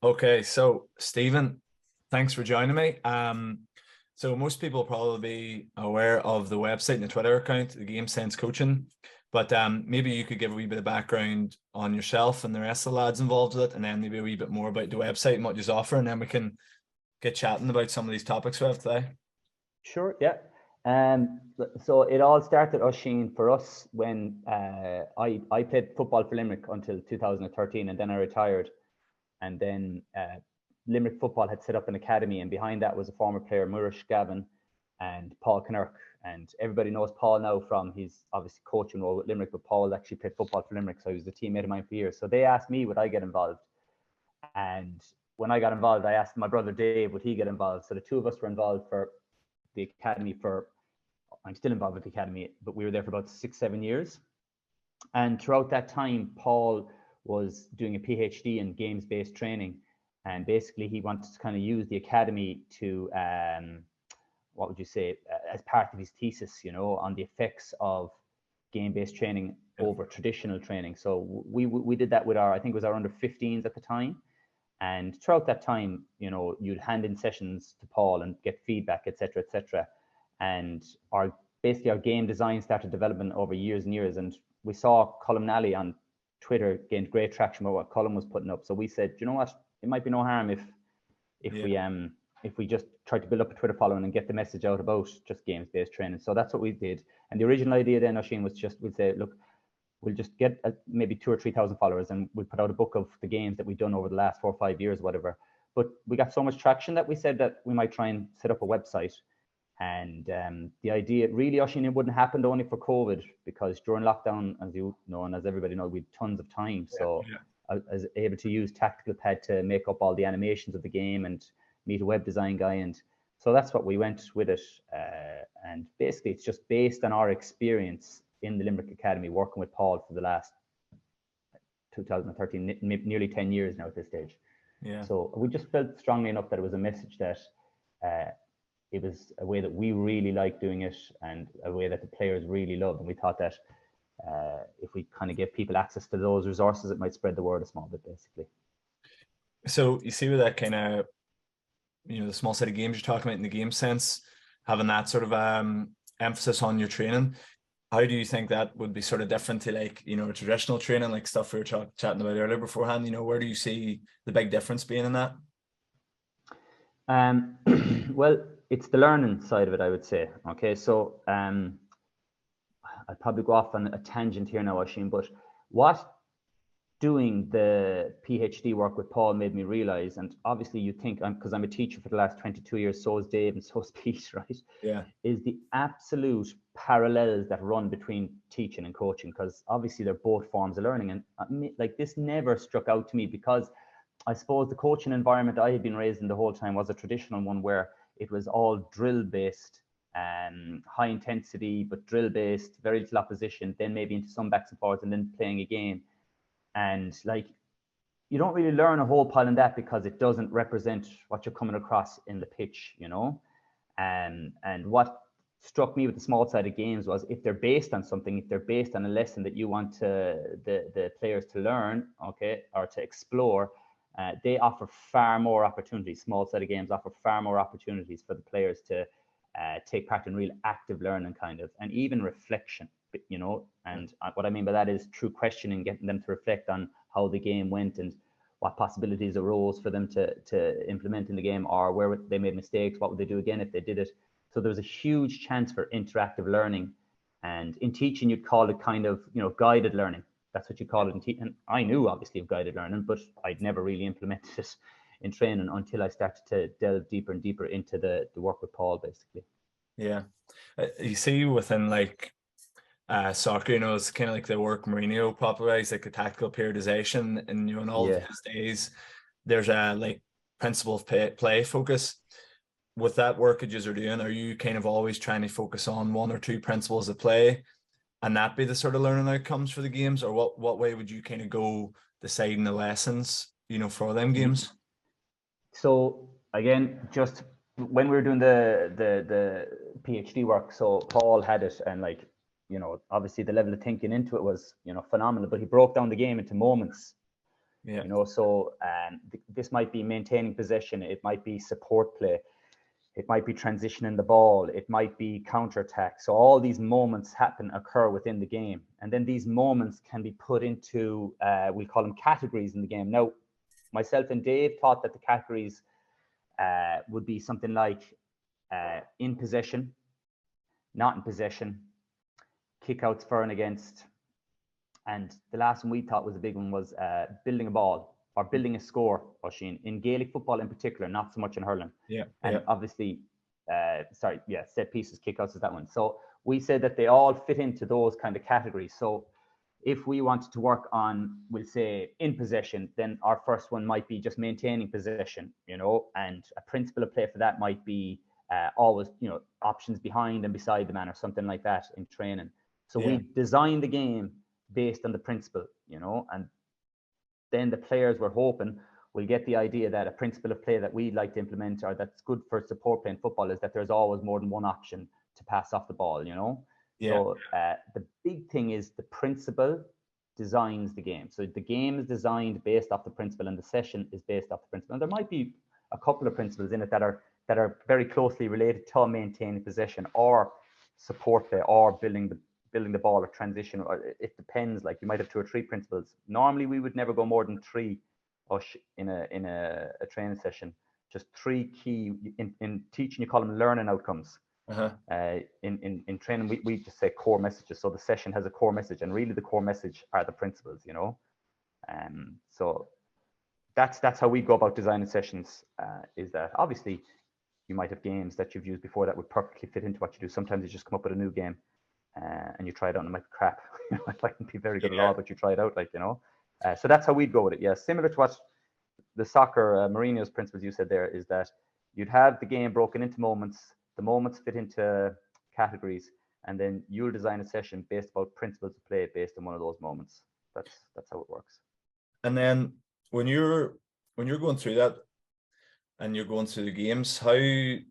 Okay, so Stephen, thanks for joining me. So most people probably be aware of the website and the Twitter account, the Game Sense Coaching, but maybe you could give a wee bit of background on yourself and the rest of the lads involved with it, and then maybe a wee bit more about the website and what you offer, and then we can get chatting about some of these topics we have today. Sure, yeah. So it all started, Oisin, for us when I played football for Limerick until 2013, and then I retired. And then Limerick Football had set up an academy, and behind that was a former player, Murish Gavin, and Paul Kinnerk. And everybody knows Paul now from his obviously coaching role with Limerick, but Paul actually played football for Limerick, so he was a teammate of mine for years. So they asked me, would I get involved? And when I got involved, I asked my brother Dave, would he get involved? So the two of us were involved for the academy I'm still involved with the academy, but we were there for about 6-7 years. And throughout that time, Paul was doing a PhD in games-based training. And basically he wanted to kind of use the academy to, what would you say, as part of his thesis, on the effects of game-based training over traditional training. So we did that with I think it was our under 15s at the time. And throughout that time, you'd hand in sessions to Paul and get feedback, etc., etc. And basically our game design started developing over years and years. And we saw Colm Nally on Twitter gained great traction with what Colm was putting up. So we said, you know what, it might be no harm if we just try to build up a Twitter following and get the message out about just games-based training. So that's what we did. And the original idea then, Oisin, was we'd say, look, we'll just get maybe 2,000 or 3,000 followers, and we'll put out a book of the games that we've done over the last 4 or 5 years, whatever. But we got so much traction that we said that we might try and set up a website. And the idea, really, Oisin, it wouldn't happen only for COVID, because during lockdown, as you know, and as everybody knows, we had tons of time. So I was able to use Tactical Pad to make up all the animations of the game and meet a web design guy. And so that's what we went with it. And basically, it's just based on our experience in the Limerick Academy, working with Paul for the last 2013, nearly 10 years now at this stage. Yeah. So we just felt strongly enough that it was a message that it was a way that we really like doing it, and a way that the players really love. And we thought that if we kind of give people access to those resources, it might spread the word a small bit, basically. So you see with that kind of, the small set of games you're talking about in the game sense, having that sort of emphasis on your training, how do you think that would be sort of different to traditional training, like stuff we were chatting about earlier beforehand? Where do you see the big difference being in that? Well, it's the learning side of it, I would say. Okay, so I'll probably go off on a tangent here now, Oisin, but what doing the PhD work with Paul made me realize, and obviously you think, because I'm a teacher for the last 22 years, so is Dave and so is Pete, right? Yeah. Is the absolute parallels that run between teaching and coaching, because obviously they're both forms of learning. And like, this never struck out to me, because I suppose the coaching environment I had been raised in the whole time was a traditional one where it was all drill based, high intensity, but drill based, very little opposition, then maybe into some backs and forwards, and then playing a game. And like, you don't really learn a whole pile in that, because it doesn't represent what you're coming across in the pitch, and what struck me with the small sided games was, if they're based on something, if they're based on a lesson that you want the players to learn, okay, or to explore, they offer far more opportunities. Small sided games offer far more opportunities for the players to take part in real active learning, kind of, and even reflection, and what I mean by that is true questioning, getting them to reflect on how the game went and what possibilities arose for them to implement in the game, or where they made mistakes, what would they do again if they did it. So there was a huge chance for interactive learning. And in teaching, you'd call it kind of, guided learning. That's what you call it in teaching. And I knew obviously of guided learning, but I'd never really implemented it in training until I started to delve deeper and deeper into the work with Paul, basically. Yeah. You see within soccer, it's kind of like the work Mourinho popularized, like the tactical periodization, and in all of his days, there's a principle of play focus. With that work that you're doing, are you kind of always trying to focus on one or two principles of play, and that be the sort of learning outcomes for the games, or what way would you kind of go deciding the lessons, for them games? So again, just when we were doing the PhD work, so Paul had it, and obviously the level of thinking into it was, phenomenal, but he broke down the game into moments. Yeah. You know, so this might be maintaining possession, it might be support play, it might be transitioning the ball, it might be counterattack. So all these moments occur within the game. And then these moments can be put into, we call them categories in the game. Now, myself and Dave thought that the categories would be something like in possession, not in possession, kickouts for and against. And the last one we thought was a big one was building a ball or building a score, Oisín, in Gaelic football in particular, not so much in hurling. Yeah. And obviously, set pieces, kickouts is that one. So we said that they all fit into those kind of categories. So if we wanted to work on, we'll say in possession, then our first one might be just maintaining possession, you know, and a principle of play for that might be always, you know, options behind and beside the man or something like that in training. So we designed the game based on the principle, you know, and then the players were hoping will get the idea that a principle of play that we like to implement or that's good for support playing football is that there's always more than one option to pass off the ball, you know. So the big thing is the principle designs the game. So the game is designed based off the principle and the session is based off the principle. And there might be a couple of principles in it that are very closely related to maintaining possession or support play or building the ball or transition, or it depends. Like you might have 2 or 3 principles. Normally we would never go more than 3 in a training session. Just 3 key in teaching, you call them learning outcomes. In training we just say core messages. So the session has a core message, and really the core message are the principles, you know. So that's how we go about designing sessions. Is that obviously you might have games that you've used before that would perfectly fit into what you do. Sometimes you just come up with a new game and you try it out and it might be crap. It mightn't be very good at all, but you try it out, like, you know. So that's how we'd go with it. Yeah, similar to what the soccer Mourinho's principles you said there, is that you'd have the game broken into moments. The moments fit into categories, and then you'll design a session based about principles of play based on one of those moments. That's how it works. And then when you're going through that and you're going through the games, how do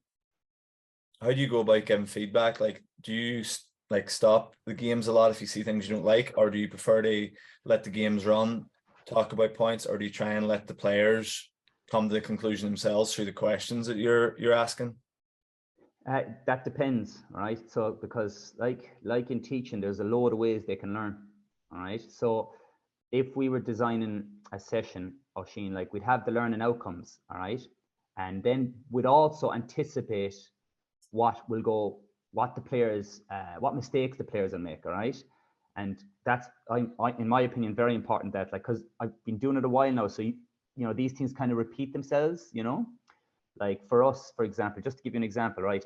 you go about giving feedback? Like, do you like stop the games a lot if you see things you don't like, or do you prefer to let the games run, talk about points, or do you try and let the players come to the conclusion themselves through the questions that you're asking? That depends, right? So because like in teaching, there's a load of ways they can learn, all right? So if we were designing a session, Oisín, like we'd have the learning outcomes, all right? And then we'd also anticipate what the players, what mistakes the players will make, all right? And that's, in my opinion, very important that, like, because I've been doing it a while now, so you know, these things kind of repeat themselves, you know? Like for us, for example, just to give you an example, right?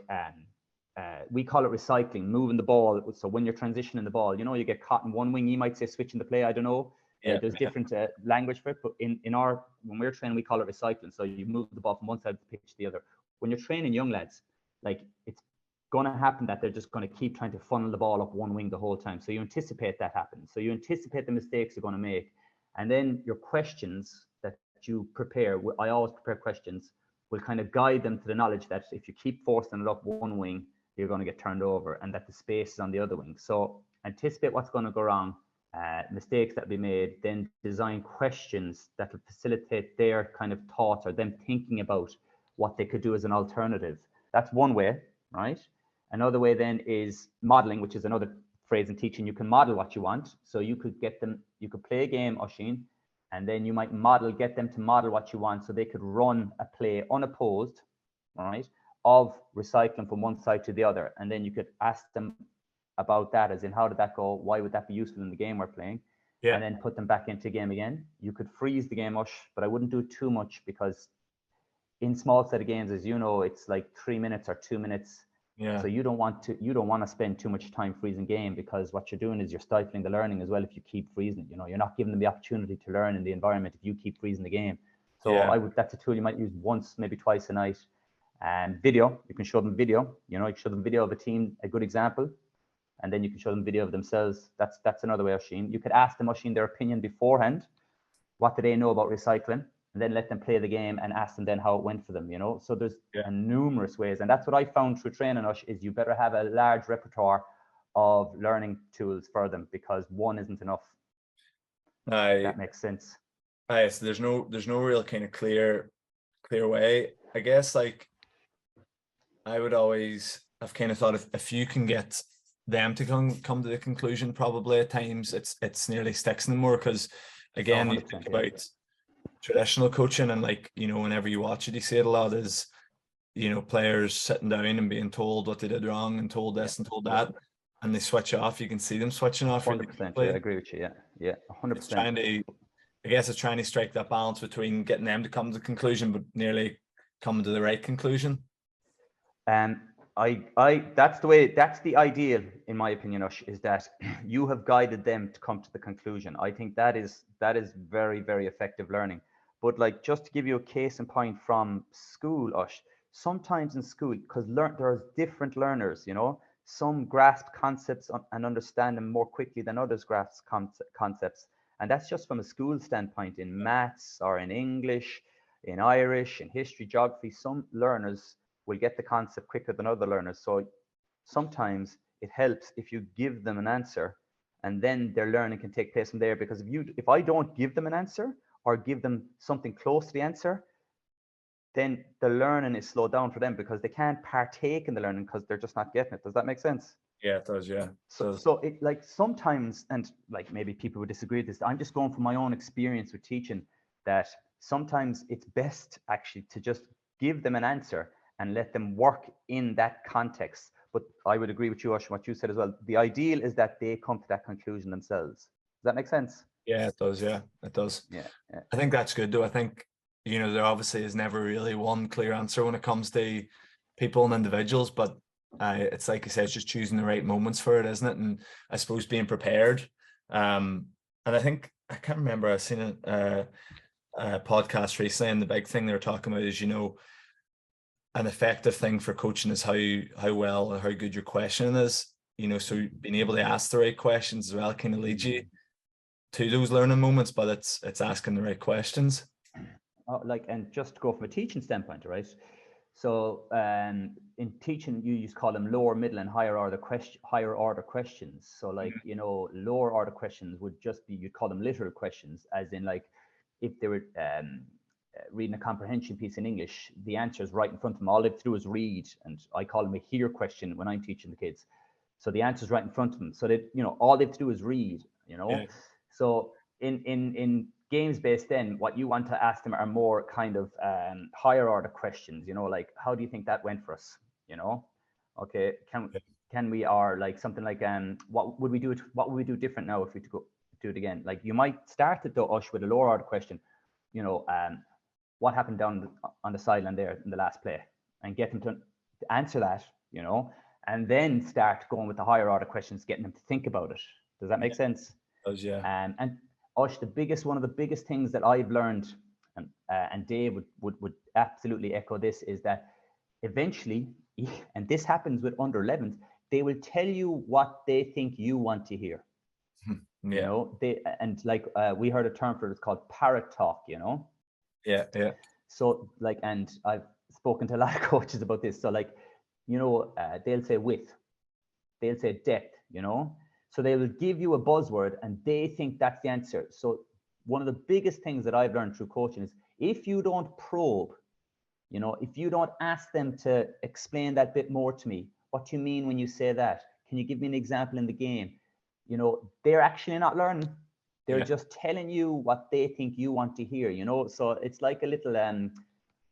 We call it recycling, moving the ball. So when you're transitioning the ball, you know, you get caught in one wing, you might say switching the play. I don't know. There's different language for it, but when we're training, we call it recycling. So you move the ball from one side of the pitch to the other. When you're training young lads, like it's going to happen that they're just going to keep trying to funnel the ball up one wing the whole time. So you anticipate that happens. So you anticipate the mistakes you're going to make, and then your questions that you prepare. I always prepare questions, will kind of guide them to the knowledge that if you keep forcing it up one wing, you're going to get turned over, and that the space is on the other wing. So anticipate what's going to go wrong, mistakes that be made, then design questions that will facilitate their kind of thoughts or them thinking about what they could do as an alternative. That's one way, right? Another way then is modeling, which is another phrase in teaching. You can model what you want. So you could play a game, Oisín, and then you might get them to model what you want so they could run a play unopposed, right, of recycling from one side to the other. And then you could ask them about that, as in, how did that go? Why would that be useful in the game we're playing? And then put them back into game again. You could freeze the game, but I wouldn't do too much, because in small set of games, as you know, it's like 3 minutes or 2 minutes. So you don't want to spend too much time freezing game, because what you're doing is you're stifling the learning as well. If you keep freezing, you know, you're not giving them the opportunity to learn in the environment if you keep freezing the game. So that's a tool you might use once, maybe twice a night. And video, you can show them video. You know, you can show them video of a team, a good example, and then you can show them video of themselves. That's another way, Oisín. You could ask them, Oisín, their opinion beforehand. What do they know about recycling? And then let them play the game and ask them then how it went for them, you know? So there's numerous ways. And that's what I found through training us, is you better have a large repertoire of learning tools for them, because one isn't enough. That makes sense. So there's no real kind of clear way. I guess like I would always have kind of thought if you can get them to come to the conclusion, probably at times it's nearly sticks them more, because again, you think about traditional coaching and like, you know, whenever you watch it, you see it a lot is, you know, players sitting down and being told what they did wrong and told this and told that, and they switch off. You can see them switching off. 100%. Yeah, I agree with you. Yeah, 100%. It's trying to, I guess it's trying to strike that balance between getting them to come to the conclusion, but nearly coming to the right conclusion. That's the ideal, in my opinion, Ush, is that you have guided them to come to the conclusion. I think that is very, very effective learning. But like, just to give you a case in point from school, Ush, sometimes in school, because there's different learners, you know, some grasp concepts and understand them more quickly than others grasp concepts. And that's just from a school standpoint. In maths or in English, in Irish, in history, geography, some learners will get the concept quicker than other learners. So sometimes it helps if you give them an answer, and then their learning can take place from there. Because if I don't give them an answer or give them something close to the answer, then the learning is slowed down for them because they can't partake in the learning because they're just not getting it. Does that make sense? Yeah, it does. Yeah. So it, like, sometimes, and like maybe people would disagree with this, I'm just going from my own experience with teaching, that sometimes it's best actually to just give them an answer and let them work in that context. But I would agree with you, Ash, what you said as well. The ideal is that they come to that conclusion themselves. Does that make sense? Yeah, it does. Yeah, it does. Yeah. I think that's good though. I think, you know, there obviously is never really one clear answer when it comes to people and individuals, but it's like you said, it's just choosing the right moments for it, isn't it? And I suppose being prepared. And I think, I can't remember, I've seen a podcast recently, and the big thing they were talking about is, you know, an effective thing for coaching is how well or how good your questioning is. You know, so being able to ask the right questions as well kind of leads you to those learning moments, but it's asking the right questions. And just to go from a teaching standpoint, right? So in teaching, you just call them lower, middle, and higher order questions. So like, you know, lower order questions would just be, you'd call them literal questions, as in like, if they were reading a comprehension piece in English, the answer is right in front of them. All they have to do is read, and I call them a hear question when I'm teaching the kids. So the answer is right in front of them. So that, you know, all they have to do is read, you know. Yeah. So in games based, then what you want to ask them are more kind of higher order questions, you know, like, how do you think that went for us, you know? Okay, can we, or like something like what would we do different now if we go do it again? Like, you might start it though, Ush, with a lower order question, you know, what happened down on the sideline there in the last play, and get them to answer that, you know, and then start going with the higher order questions, getting them to think about it. Does that make sense? It does, yeah. And Ush, one of the biggest things that I've learned, and Dave would absolutely echo this, is that eventually, and this happens with under 11s, they will tell you what they think you want to hear. Yeah. You know, we heard a term for it, it's called parrot talk, you know? Yeah. So like, and I've spoken to a lot of coaches about this. So like, you know, they'll say width, they'll say depth, you know? So they will give you a buzzword and they think that's the answer. So one of the biggest things that I've learned through coaching is, if you don't probe, you know, if you don't ask them to explain that bit more to me, what do you mean when you say that? Can you give me an example in the game? You know, they're actually not learning. They're just telling you what they think you want to hear, you know? So it's like a little,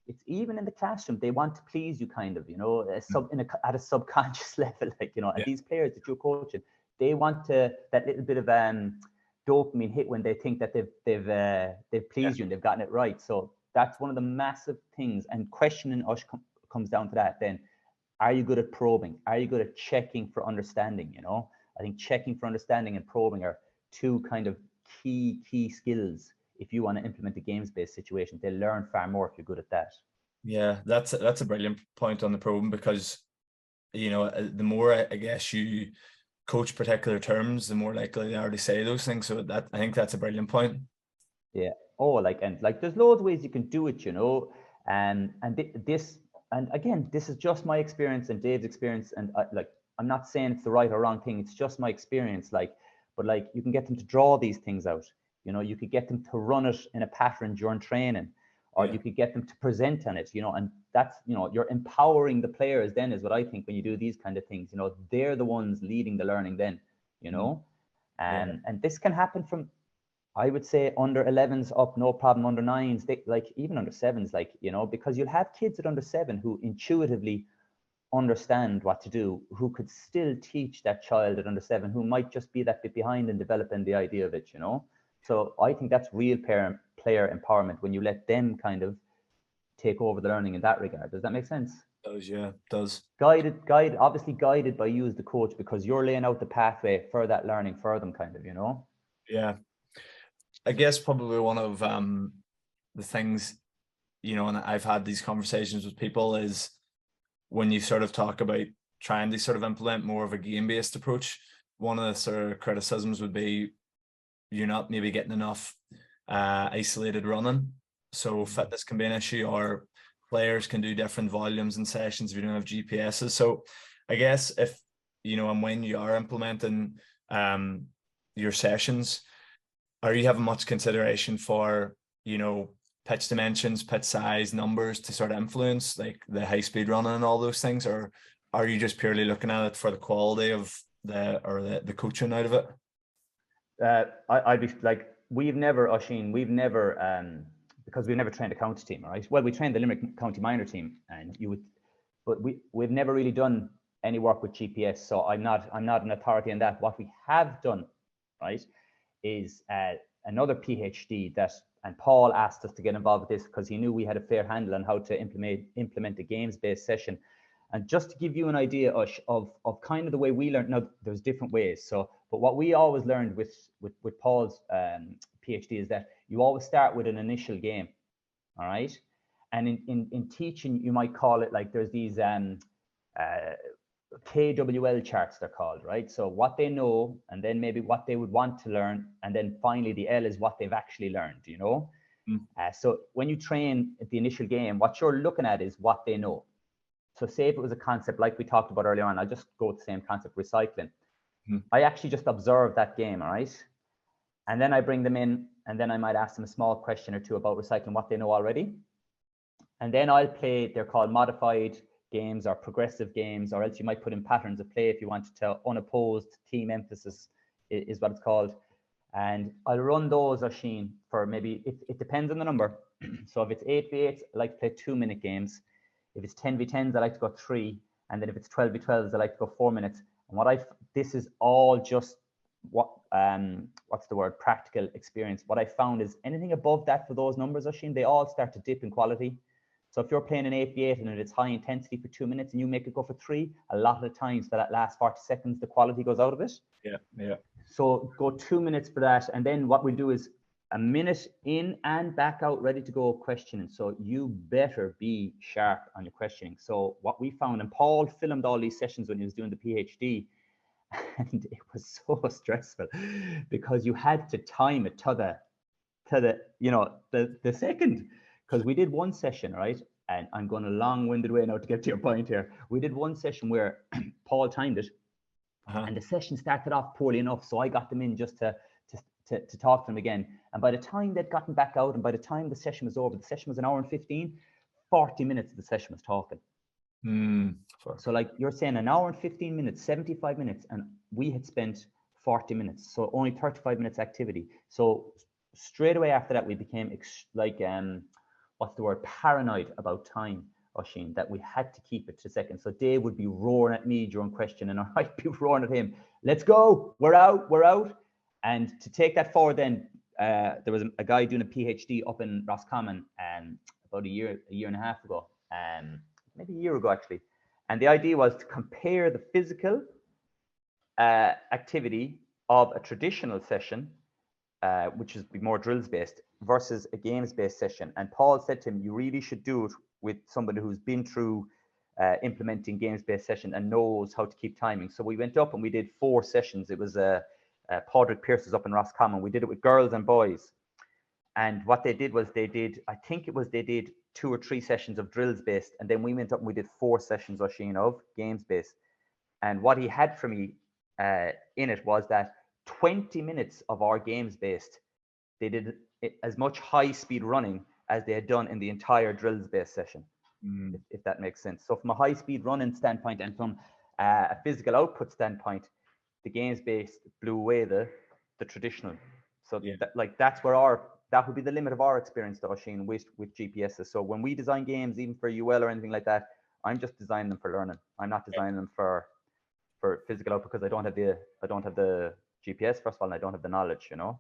it's even in the classroom, they want to please you, kind of, you know, at a subconscious level, like, you know, and these players that you're coaching, they want that little bit of dopamine hit when they think that they've pleased you and they've gotten it right. So that's one of the massive things. And questioning us comes down to that. Then, are you good at probing? Are you good at checking for understanding? You know, I think checking for understanding and probing are two kind of key skills. If you want to implement a games-based situation, they'll learn far more if you're good at that. Yeah, that's a brilliant point on the probing, because, you know, the more I guess you coach particular terms, the more likely they are to say those things. So that, I think that's a brilliant point. Yeah. Oh, and there's loads of ways you can do it, you know. And again, this is just my experience and Dave's experience. And I'm not saying it's the right or wrong thing. It's just my experience. But you can get them to draw these things out. You know, you could get them to run it in a pattern during training, or you could get them to present on it, you know, and that's, you know, you're empowering the players then is what I think when you do these kind of things, you know, they're the ones leading the learning then, you know. And this can happen from, I would say, under 11s up, no problem. Under 9s, they, like even under 7s, like, you know, because you'll have kids at under 7 who intuitively understand what to do, who could still teach that child at under 7 who might just be that bit behind in developing the idea of it, you know. So I think that's real player empowerment when you let them kind of take over the learning in that regard. Does that make sense? Does, yeah, does. Obviously guided by you as the coach, because you're laying out the pathway for that learning for them, kind of, you know. Yeah, I guess probably one of the things, you know, and I've had these conversations with people, is when you sort of talk about trying to sort of implement more of a game-based approach, one of the sort of criticisms would be you're not maybe getting enough isolated running. So fitness can be an issue, or players can do different volumes and sessions if you don't have GPSs. So I guess if, you know, and when you are implementing your sessions, are you having much consideration for, you know, pitch dimensions, pitch size, numbers to sort of influence like the high speed running and all those things? Or are you just purely looking at it for the quality of the coaching out of it? I'd be like, we've never, Oisin, because we've never trained a county team, right? Well, we trained the Limerick County minor team, and but we've never really done any work with GPS, so I'm not an authority on that. What we have done, right, is another PhD and Paul asked us to get involved with this because he knew we had a fair handle on how to implement a games-based session. And just to give you an idea of kind of the way we learn, now there's different ways. So, but what we always learned with Paul's PhD is that you always start with an initial game, all right? And in teaching, you might call it like there's these KWL charts, they're called, right? So what they know, and then maybe what they would want to learn, and then finally the L is what they've actually learned, you know? So when you train at the initial game, what you're looking at is what they know. So say if it was a concept like we talked about earlier on, I'll just go with the same concept, recycling. I actually just observe that game, all right? And then I bring them in, and then I might ask them a small question or two about recycling, what they know already. And then I'll play, they're called modified games or progressive games, or else you might put in patterns of play if you wanted to. Unopposed team emphasis is what it's called. And I'll run those, Oisin, for maybe, it depends on the number. So if it's 8v8, I like to play 2-minute games. If it's 10v10s, I like to go 3. And then if it's 12v12s, I like to go 4 minutes. And this is all just what's the word? Practical experience. What I found is anything above that for those numbers, Oisin, they all start to dip in quality. So if you're playing an 8v8 and it's high intensity for 2 minutes and you make it go for 3, a lot of the times for that last 40 seconds, the quality goes out of it. Yeah. So go 2 minutes for that. And then what we do is a minute in and back out, ready to go questioning. So you better be sharp on your questioning. So what we found, and Paul filmed all these sessions when he was doing the PhD, and it was so stressful because you had to time it to the you know, the second. Because we did one session, right? And I'm going a long-winded way now to get to your point here. We did one session where Paul timed it, and the session started off poorly enough, so I got them in just to talk to them again. And by the time they'd gotten back out, and by the time the session was over, the session was 1 hour and 15, 40 minutes of the session was talking. So like you're saying, 1 hour and 15 minutes, 75 minutes, and we had spent 40 minutes, so only 35 minutes activity. So straight away after that, we became what's the word, paranoid about time, Oisin, that we had to keep it to seconds. So Dave would be roaring at me during question, and I'd be roaring at him, let's go, we're out. And to take that forward then, there was a guy doing a PhD up in Roscommon about a year and a half ago, maybe a year ago actually. And the idea was to compare the physical activity of a traditional session, which is more drills based, versus a games based session. And Paul said to him, you really should do it with somebody who's been through implementing games based session and knows how to keep timing. So we went up and we did 4 sessions. It was Padraig Pierce's up in Roscommon. We did it with girls and boys. And what they did was they did 2 or 3 sessions of drills based. And then we went up and we did 4 sessions, Oisin, of games based. And what he had for me in it was that 20 minutes of our games based they did as much high speed running as they had done in the entire drills based session, if that makes sense. So from a high speed running standpoint and from a physical output standpoint, the games based blew away the traditional. So that's where that would be the limit of our experience, though, Oisín, with GPSs. So when we design games, even for UL or anything like that, I'm just designing them for learning. I'm not designing them for physical output, because I don't have the GPS, first of all, and I don't have the knowledge, you know.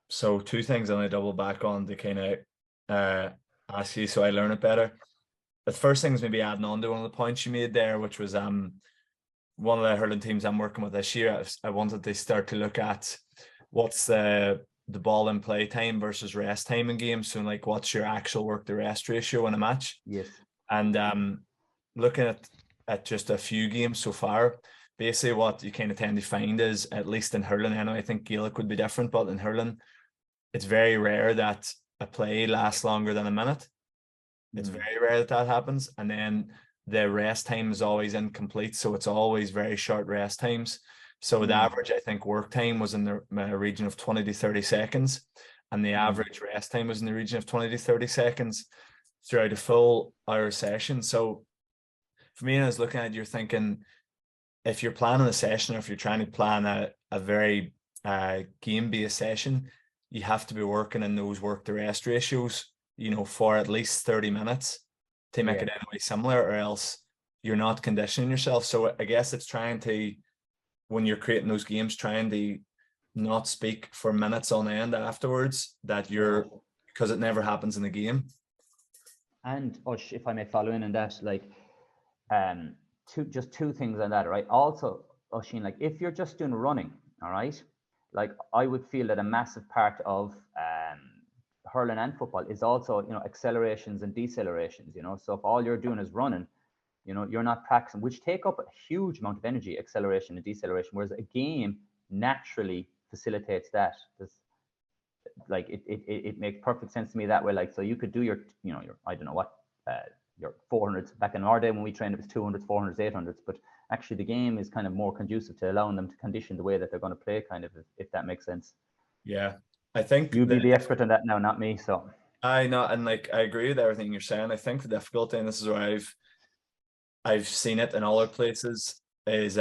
So two things and I double back on to kind of ask you so I learn it better. The first thing is maybe adding on to one of the points you made there, which was one of the hurling teams I'm working with this year. I wanted to start to look at what's the ball in play time versus rest time in games. So like, what's your actual work to rest ratio in a match? Yes. And looking at just a few games so far, basically what you kind of tend to find is, at least in hurling, I know I think Gaelic would be different, but in hurling, it's very rare that a play lasts longer than a minute. It's very rare that happens. And then the rest time is always incomplete. So it's always very short rest times. So the average, I think, work time was in the region of 20 to 30 seconds. And the average rest time was in the region of 20 to 30 seconds throughout a full hour session. So for me, I was looking at it, you're thinking, if you're planning a session or if you're trying to plan a very game-based session, you have to be working in those work to rest ratios, you know, for at least 30 minutes to make it anyway similar, or else you're not conditioning yourself. So I guess it's trying to, when you're creating those games, trying to not speak for minutes on end afterwards, that you're, because it never happens in the game. And if I may follow in on that, like two things on that, right? Also, Oisín, like if you're just doing running, all right, like I would feel that a massive part of hurling and football is also, you know, accelerations and decelerations, you know. So if all you're doing is running, you know, you're not practicing, which take up a huge amount of energy, acceleration and deceleration, whereas a game naturally facilitates that. Like it makes perfect sense to me that way. Like, so you could do your, you know, your, I don't know what, your 400s. Back in our day when we trained, it was 200s, 400s, 800s, but actually the game is kind of more conducive to allowing them to condition the way that they're going to play, kind of, if that makes sense. Yeah, I think you'd be the expert on that now, not me. So I know, and like I agree with everything you're saying. I think the difficulty, and this is where I've seen it in other places, is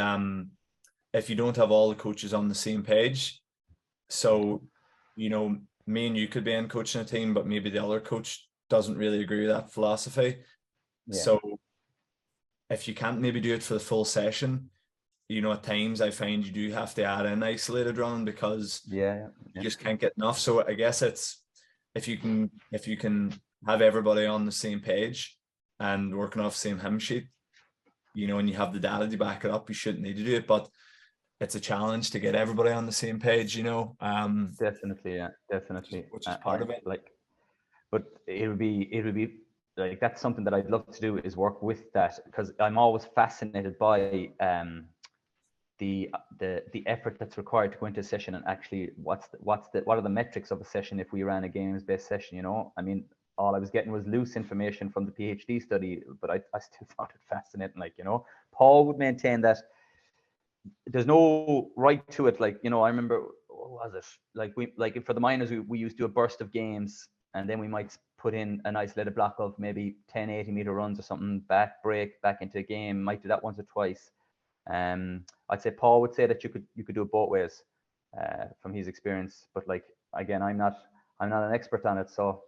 if you don't have all the coaches on the same page. So, you know, me and you could be in coaching a team, but maybe the other coach doesn't really agree with that philosophy. So if you can't maybe do it for the full session, you know, at times I find you do have to add in isolated running, because you just can't get enough. So I guess it's, if you can have everybody on the same page and working off the same hymn sheet, you know, and you have the data to back it up, you shouldn't need to do it. But it's a challenge to get everybody on the same page, you know. Definitely, definitely. Which is part of it. Like, but it would be like, that's something that I'd love to do, is work with that, because I'm always fascinated by the effort that's required to go into a session, and actually what are the metrics of a session if we ran a games-based session, you know. I mean, all I was getting was loose information from the PhD study, but I still found it fascinating. Like, you know, Paul would maintain that there's no right to it. Like, you know, I remember, what was it? Like for the minors, we used to do a burst of games, and then we might put in an isolated block of maybe 10, 80-meter runs or something, break back into a game, might do that once or twice. I'd say Paul would say that you could do it both ways, from his experience. But like, again, I'm not an expert on it. So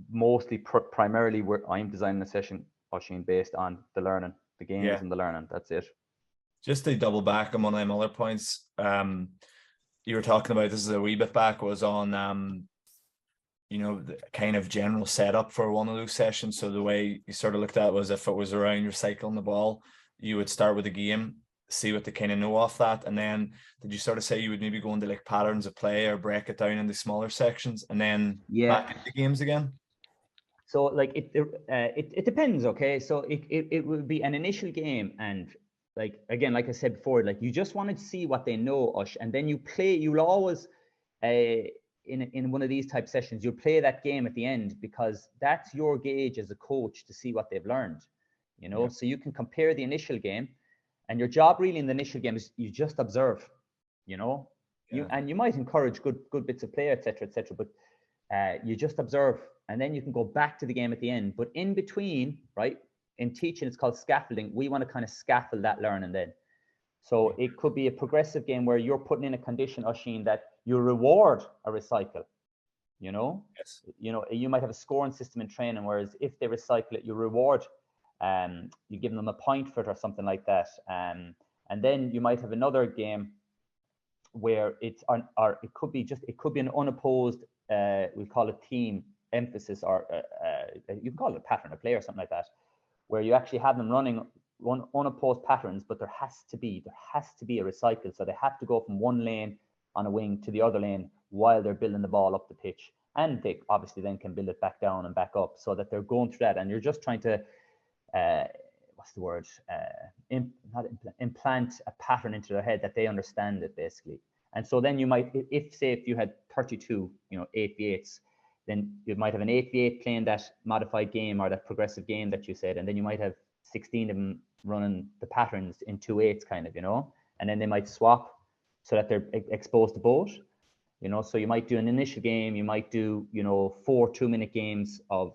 mostly primarily I'm designing a session, Oisín, based on the learning, the games and the learning. That's it. Just to double back on one of them other points, you were talking about, this is a wee bit back, was on you know, the kind of general setup for one of those sessions. So the way you sort of looked at it was, if it was around recycling the ball, you would start with a game, see what they kind of know off that, and then did you sort of say you would maybe go into like patterns of play or break it down into smaller sections and then back into games again? So like it depends. Okay, so it would be an initial game, and like, again, like I said before, like, you just want to see what they know, Ush, and then you'll always in one of these type sessions, you'll play that game at the end, because that's your gauge as a coach to see what they've learned, you know. So you can compare the initial game, and your job really in the initial game is you just observe, you know. You might encourage good bits of play, etc., but you just observe, and then you can go back to the game at the end. But in between, right, in teaching, it's called scaffolding. We want to kind of scaffold that learning then. So it could be a progressive game where you're putting in a condition, Oisín, that you reward a recycle. You know, yes. You might have a scoring system in training, whereas if they recycle it, you reward, you give them a point for it or something like that. And then you might have another game where it's or it could be an unopposed, we call it team emphasis, or you can call it a pattern of play or something like that, where you actually have them running unopposed patterns, but there has to be a recycle. So they have to go from one lane on a wing to the other lane while they're building the ball up the pitch. And they obviously then can build it back down and back up, so that they're going through that. And you're just trying to, what's the word? Implant a pattern into their head that they understand it, basically. And so then you might, if you had 32, 8v8s, then you might have an 8v8 playing that modified game or that progressive game that you said, and then you might have 16 of them running the patterns in 2/8s kind of, and then they might swap so that they're exposed to both. So you might do an initial game, you might do, 4 2-minute games of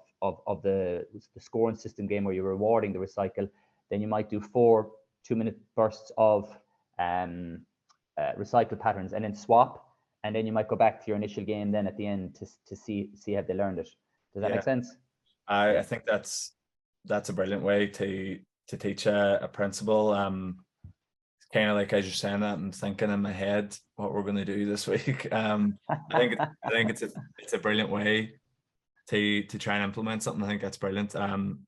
the scoring system game where you're rewarding the recycle. Then you might do 4 2-minute bursts of recycle patterns and then swap. And then you might go back to your initial game then at the end to see have they learned it. Does that make sense? I think that's a brilliant way to teach a principle. Kind of like as you're saying that, I'm thinking in my head what we're going to do this week. I think it's a brilliant way to try and implement something. I think that's brilliant. I'm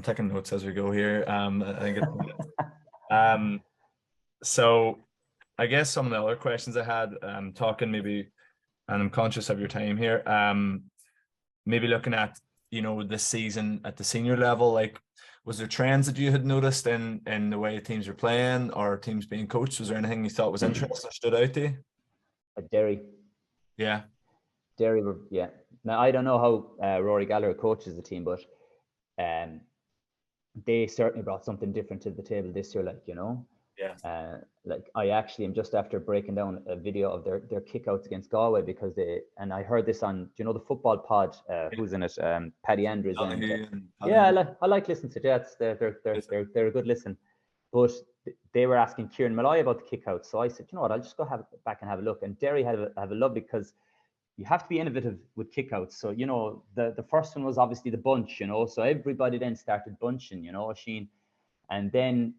taking notes as we go here. I think it's brilliant. So I guess some of the other questions I had, talking maybe, and I'm conscious of your time here. Maybe looking at this season at the senior level, like, was there trends that you had noticed in the way teams were playing or teams being coached? Was there anything you thought was interesting or stood out to you? Derry. Yeah. Derry were, yeah. Now, I don't know how Rory Gallagher coaches the team, but they certainly brought something different to the table this year, Yeah. Like I actually am just after breaking down a video of their kickouts against Galway, because and I heard this on, the football pod, who's in it, Paddy Andrews, I like listening to it. Yeah, they're a good listen. But they were asking Kieran Malloy about the kickouts, so I said, you know what, I'll just go back and have a look. And Derry have a lovely, because you have to be innovative with kickouts. So the first one was obviously the bunch, so everybody then started bunching, Oisín, and then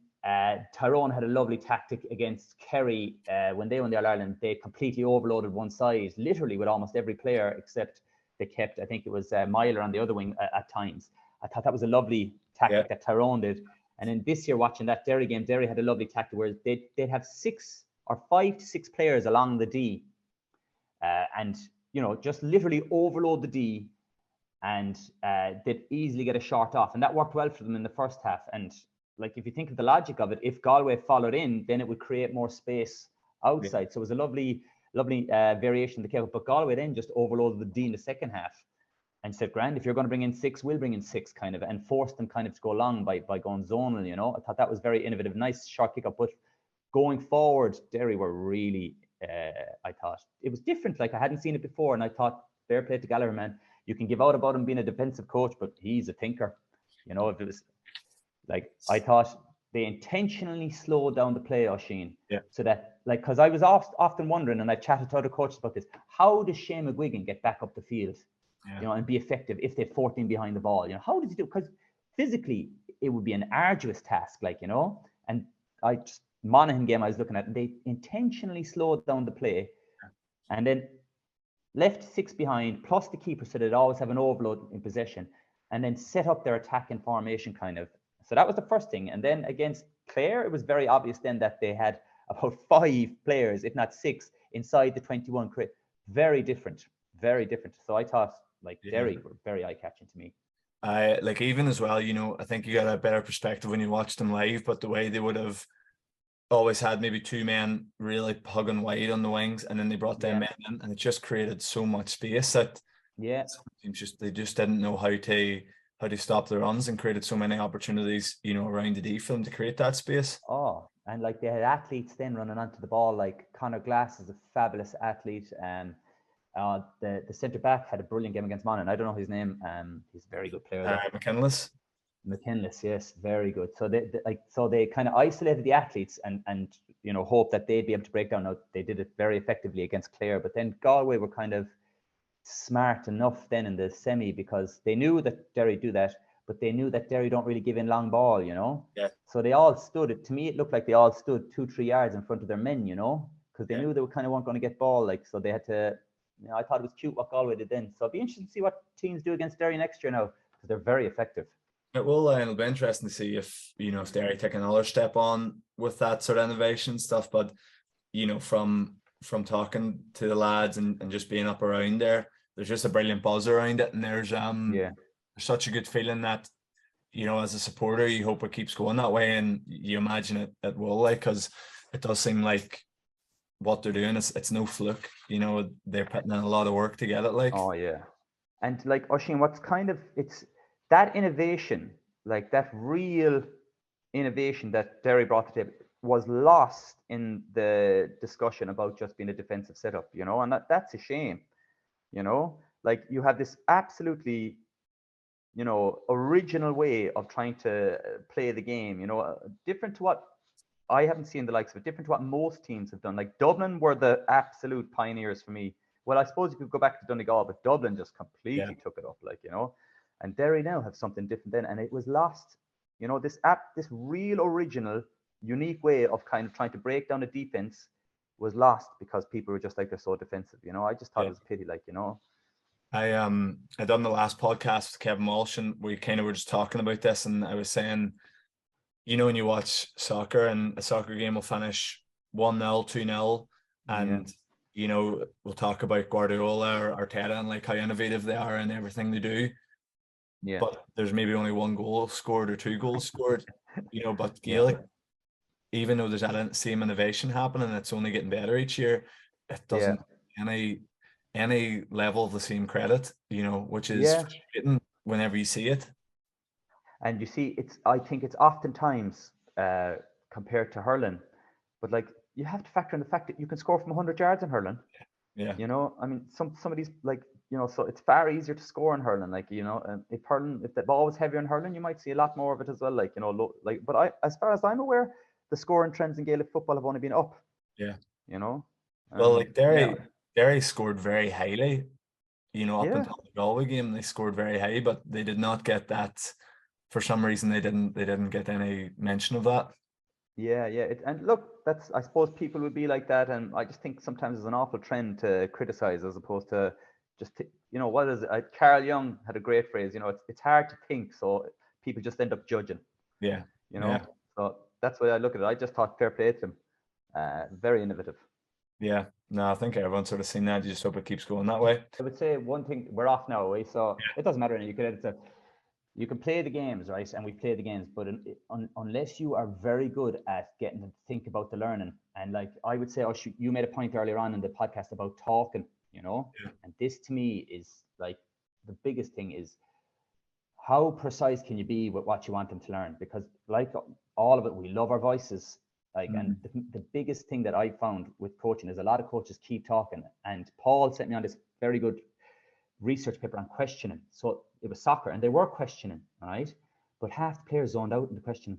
Tyrone had a lovely tactic against Kerry when they won the All-Ireland. They completely overloaded one side, literally with almost every player, except they kept, I think it was Myler on the other wing at times. I thought that was a lovely tactic that Tyrone did. And then this year, watching that Derry game, Derry had a lovely tactic where they'd have 5 to 6 players along the D, and just literally overload the D, and they'd easily get a shot off, and that worked well for them in the first half. And like, if you think of the logic of it, if Galway followed in, then it would create more space outside. So it was a lovely variation of the kick. But Galway then just overloaded the D in the second half and said, grand, if you're going to bring in 6, we'll bring in 6, kind of, and forced them kind of to go long by going zonal. I thought that was very innovative. Nice short kick up. But going forward, Derry were really, I thought it was different. Like, I hadn't seen it before, and I thought, fair play to Gallagher, man. You can give out about him being a defensive coach, but he's a thinker. If it was like, I thought they intentionally slowed down the play, Oisín, so that, like, because I was often wondering, and I've chatted to other coaches about this, how does Shane McGuigan get back up the field, and be effective if they're 14 behind the ball? How does he do? Because physically, it would be an arduous task, and Monaghan game I was looking at, they intentionally slowed down the play, and then left 6 behind, plus the keeper, so they'd always have an overload in possession, and then set up their attack in formation, kind of. So that was the first thing. And then against Clare, it was very obvious then that they had about 5 players, if not 6, inside the 21. Very different. So I thought, like, Derry were very eye-catching to me. I like, even as well, I think you got a better perspective when you watch them live, but the way they would have always had maybe 2 men really hugging wide on the wings, and then they brought them men in, and it just created so much space that teams they just didn't know how to how they stopped the runs and created so many opportunities, you know, around the D for them to create that space. Oh, and like they had athletes then running onto the ball, like Conor Glass is a fabulous athlete, and the centre back had a brilliant game against Monaghan. I don't know his name. He's a very good player there. McKinless. McKinless, yes, very good. So they kind of isolated the athletes and you know, hope that they'd be able to break down. Now they did it very effectively against Clare, but then Galway were kind of smart enough then in the semi, because they knew that Derry do that, but they knew that Derry don't really give in long ball, you know. Yeah. So they all stood. To me, it looked like they all stood 2-3 yards in front of their men, you know, because they knew they kind of weren't going to get ball. Like, so they had to. You know, I thought it was cute what Galway did then. So it'd be interesting to see what teams do against Derry next year now, because they're very effective. It will, and it'll be interesting to see if, you know, if Derry take another step on with that sort of innovation stuff. But, you know, from talking to the lads and just being up around there, there's just a brilliant buzz around it, and there's such a good feeling that, you know, as a supporter, you hope it keeps going that way, and you imagine it will, like, because it does seem like what they're doing it's no fluke. You know, they're putting in a lot of work to get it, like. Oh yeah, and like Oisín, what's kind of it's that innovation, like that real innovation that Derry brought to the table, was lost in the discussion about just being a defensive setup, you know, and that's a shame, you know. Like, you have this absolutely, you know, original way of trying to play the game, you know, different to what I haven't seen the likes of it, different to what most teams have done. Like, Dublin were the absolute pioneers for me. Well, I suppose you could go back to Donegal, but Dublin just completely took it up, like, you know. And Derry now have something different then, and it was lost. You know, this real original, unique way of kind of trying to break down a defense was lost because people were just like, they're so defensive. You know, I just thought it was a pity, like, you know. I done the last podcast with Kevin Walsh, and we kind of were just talking about this, and I was saying, you know, when you watch soccer and a soccer game will finish 1-0, 2-0, and you know, we'll talk about Guardiola or Arteta and like how innovative they are and everything they do. Yeah. But there's maybe only one goal scored or two goals scored, you know. But Gaelic, even though there's that same innovation happening, it's only getting better each year. It doesn't any level of the same credit, you know, which is frustrating whenever you see it. And you see, I think it's oftentimes compared to hurling, but like, you have to factor in the fact that you can score from 100 yards in hurling. Yeah. You know, I mean, some of these, like, you know, so it's far easier to score in hurling. Like, you know, if the ball was heavier in hurling, you might see a lot more of it as well. Like, you know, but as far as I'm aware, the scoring trends in Gaelic football have only been up. Yeah. You know. Well, like Derry scored very highly. You know, up until the Galway game, they scored very high, but they did not get that. For some reason, they didn't get any mention of that. Yeah. And look, I suppose people would be like that, and I just think sometimes it's an awful trend to criticize as opposed to just, you know, what is it? Carl Jung had a great phrase, you know, it's hard to think, so people just end up judging. Yeah. You know, so that's the way I look at it. I just thought fair play to them. Very innovative. Yeah. No, I think everyone's sort of seen that. You just hope it keeps going that way. I would say one thing, we're off now, so it doesn't matter. You can play the games, right? And we play the games, but unless you are very good at getting to think about the learning, and like I would say, you made a point earlier on in the podcast about talking, you know, and this to me is like the biggest thing is how precise can you be with what you want them to learn? Because like all of it, we love our voices. Like, and the biggest thing that I found with coaching is a lot of coaches keep talking. And Paul sent me on this very good research paper on questioning. So it was soccer, and they were questioning, right? But half the players zoned out in the question.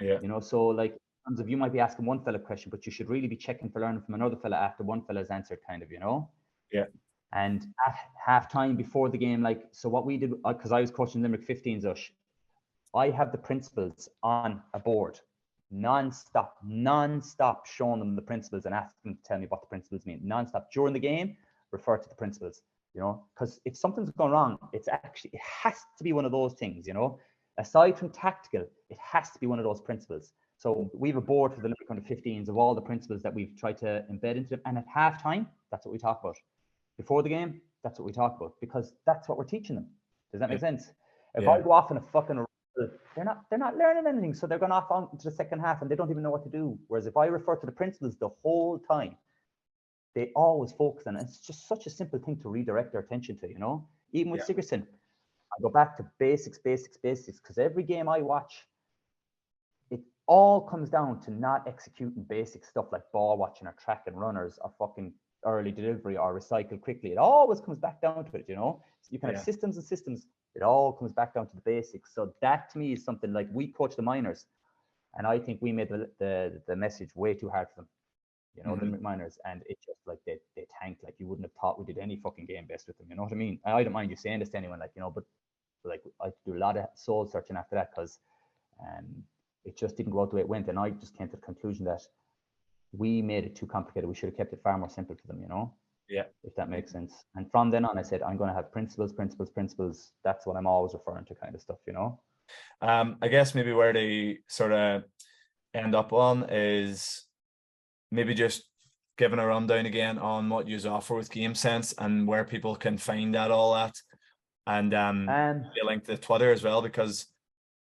Yeah. You know, so like, in terms of, you might be asking one fella a question, but you should really be checking for learning from another fella after one fella's answered, kind of, you know? Yeah. And at half time before the game, like, so what we did, because I was coaching Limerick 15s, I have the principles on a board, non-stop showing them the principles and asking them to tell me what the principles mean. Non-stop during the game, refer to the principles, you know, because if something's gone wrong, it has to be one of those things, you know, aside from tactical, it has to be one of those principles. So we have a board for the Limerick under 15s of all the principles that we've tried to embed into them. And at halftime, that's what we talk about. Before the game, that's what we talk about, because that's what we're teaching them. Does that make sense? If I go off in a fucking, they're not learning anything, so they're going off on into the second half and they don't even know what to do. Whereas if I refer to the principles the whole time, they always focus on it. It's just such a simple thing to redirect their attention to, you know. Even with Sigurdsson, I go back to basics, because every game I watch, it all comes down to not executing basic stuff like ball watching or track and runners or fucking early delivery or recycle quickly. It always comes back down to it, you know? So you can have systems and systems. It all comes back down to the basics. So that to me is something like we coach the minors, and I think we made the message way too hard for them. You know, the minors, and it just like they tanked. Like you wouldn't have thought we did any fucking game based with them. You know what I mean? I don't mind you saying this to anyone, like, you know, but like I do a lot of soul searching after that, because it just didn't go out the way it went, and I just came to the conclusion that we made it too complicated. We should have kept it far more simple for them, you know? Yeah. If that makes sense. And from then on, I said, I'm going to have principles. That's what I'm always referring to, kind of stuff, you know? I guess maybe where they sort of end up on is maybe just giving a rundown again on what you offer with Game Sense and where people can find that all at. And a link to Twitter as well, because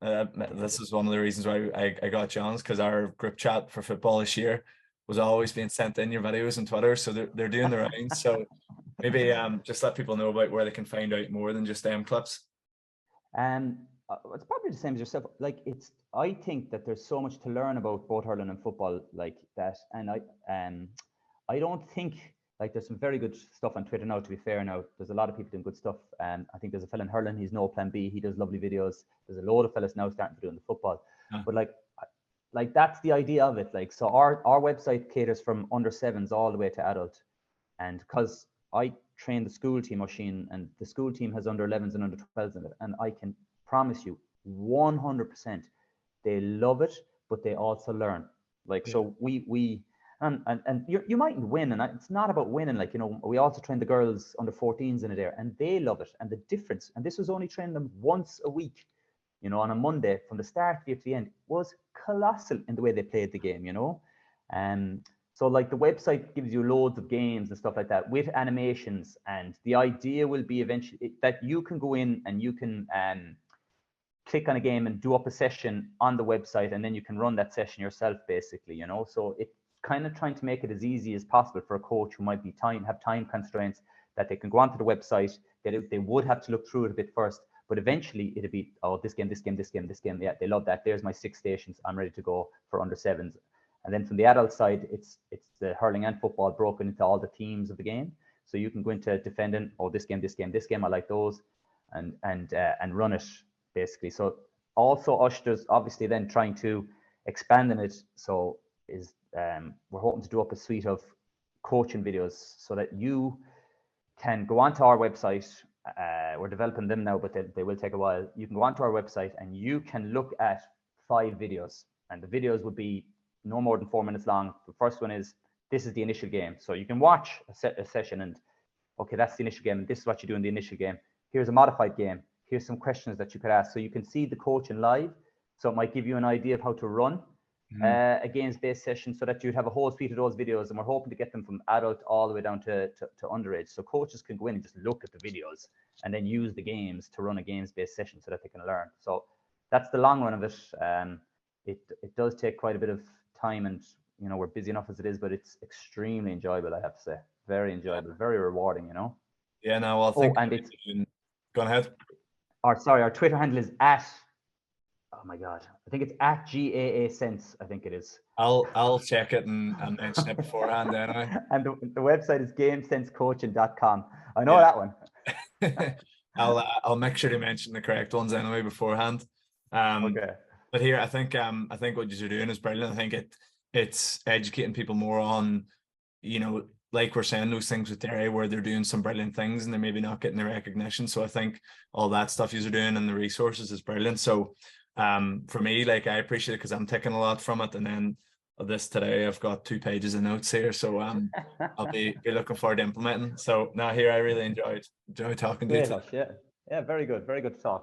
this is one of the reasons why I got John's, because our group chat for football this year was always being sent in your videos on Twitter, so they're doing the rounds. So maybe just let people know about where they can find out more than just clips. It's probably the same as yourself. Like I think that there's so much to learn about both hurling and football, like that. And I don't think, like, there's some very good stuff on Twitter now, to be fair. Now there's a lot of people doing good stuff. I think there's a fella in hurling, he's no plan B, he does lovely videos. There's a load of fellas now starting to do in the football. But like that's the idea of it. Like, so our website caters from under sevens all the way to adult. And because I train the school team, Oisin, and the school team has under 11s and under 12s in it, and I can promise you 100% they love it, but they also learn. Like, so we and you mightn't win, and it's not about winning. Like, you know, we also train the girls under 14s in it there, and they love it. And the difference, and this was only training them once a week, you know, on a Monday from the start to the end, was colossal in the way they played the game, you know. So like the website gives you loads of games and stuff like that with animations, and the idea will be eventually that you can go in and you can click on a game and do up a session on the website, and then you can run that session yourself, basically, you know. So it's kind of trying to make it as easy as possible for a coach who might be have time constraints, that they can go onto the website. They would have to look through it a bit first, but eventually it'll be, oh, this game. Yeah, they love that. There's my 6 stations. I'm ready to go for under sevens. And then from the adult side, it's the hurling and football broken into all the teams of the game. So you can go into defending, oh, this game, I like those, and run it, basically. So also Ushter's obviously then trying to expand on it. So we're hoping to do up a suite of coaching videos so that you can go onto our website. We're developing them now, but they will take a while. You can go onto our website and you can look at 5 videos, and the videos would be no more than 4 minutes long. The first one is, this is the initial game. So you can watch a session and, okay, that's the initial game. This is what you do in the initial game. Here's a modified game. Here's some questions that you could ask. So you can see the coaching live. So it might give you an idea of how to run a games-based session, so that you'd have a whole suite of those videos. And we're hoping to get them from adult all the way down to underage. So coaches can go in and just look at the videos and then use the games to run a games-based session so that they can learn. So that's the long run of it. It does take quite a bit of time, and, you know, we're busy enough as it is, but it's extremely enjoyable, I have to say. Very enjoyable, very rewarding, you know. Yeah, no, well, I think go ahead. Our Twitter handle is at, oh my god, I think it's at GAA Sense. I think it is. I'll check it and mention it beforehand anyway. And the website is gamesensecoaching.com. I know that one. I'll make sure to mention the correct ones anyway beforehand. Okay. But here, I think what you're doing is brilliant. I think it's educating people more on, you know, like we're saying, those things with Derry where they're doing some brilliant things and they're maybe not getting the recognition. So I think all that stuff you're doing and the resources is brilliant. So for me, like, I appreciate it because I'm taking a lot from it. And then this today, I've got 2 pages of notes here. So I'll be looking forward to implementing. So now here, I really enjoyed talking to you. Yeah, very good to talk.